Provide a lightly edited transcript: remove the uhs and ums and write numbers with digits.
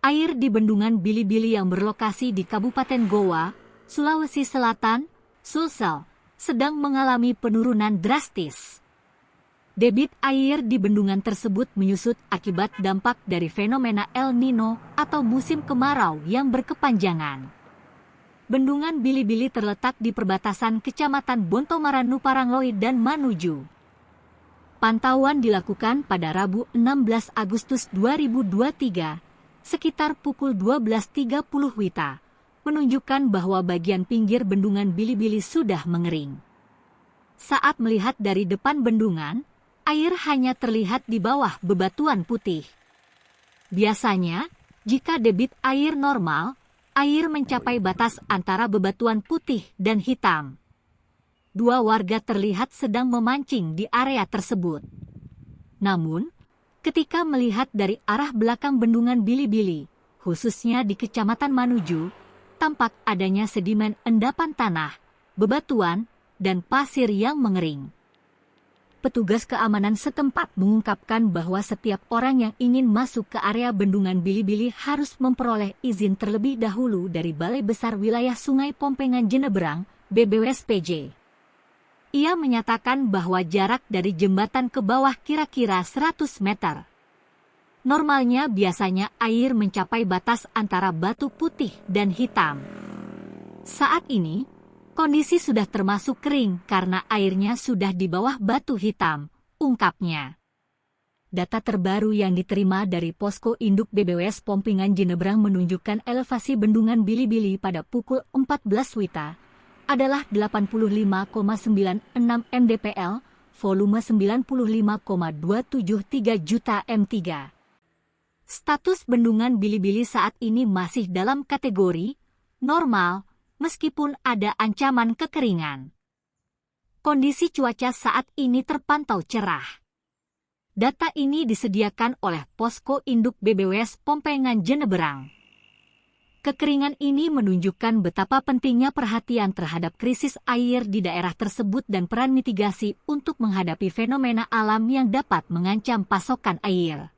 Air di Bendungan Bili-Bili yang berlokasi di Kabupaten Goa, Sulawesi Selatan, Sulsel, sedang mengalami penurunan drastis. Debit air di bendungan tersebut menyusut akibat dampak dari fenomena El Nino atau musim kemarau yang berkepanjangan. Bendungan Bili-Bili terletak di perbatasan Kecamatan Bontomaran Nuparangloi dan Manuju. Pantauan dilakukan pada Rabu 16 Agustus 2023, sekitar pukul 12.30 WITA, menunjukkan bahwa bagian pinggir bendungan Bili-Bili sudah mengering. Saat melihat dari depan bendungan, air hanya terlihat di bawah bebatuan putih. Biasanya, jika debit air normal, air mencapai batas antara bebatuan putih dan hitam. Dua warga terlihat sedang memancing di area tersebut. Namun, ketika melihat dari arah belakang bendungan Bili-Bili, khususnya di Kecamatan Manuju, tampak adanya sedimen endapan tanah, bebatuan, dan pasir yang mengering. Petugas keamanan setempat mengungkapkan bahwa setiap orang yang ingin masuk ke area bendungan Bili-Bili harus memperoleh izin terlebih dahulu dari Balai Besar Wilayah Sungai Pompengan Jeneberang, BBWSPJ. Ia menyatakan bahwa jarak dari jembatan ke bawah kira-kira 100 meter. Normalnya biasanya air mencapai batas antara batu putih dan hitam. Saat ini, kondisi sudah termasuk kering karena airnya sudah di bawah batu hitam, ungkapnya. Data terbaru yang diterima dari Posko Induk BBWS Pompengan Jeneberang menunjukkan elevasi bendungan Bili-Bili pada pukul 14 WITA adalah 85,96 mdpl, volume 95,273 juta m3. Status bendungan Bili-Bili saat ini masih dalam kategori normal, meskipun ada ancaman kekeringan. Kondisi cuaca saat ini terpantau cerah. Data ini disediakan oleh Posko Induk BBWS Pompengan Jeneberang. Kekeringan ini menunjukkan betapa pentingnya perhatian terhadap krisis air di daerah tersebut dan peran mitigasi untuk menghadapi fenomena alam yang dapat mengancam pasokan air.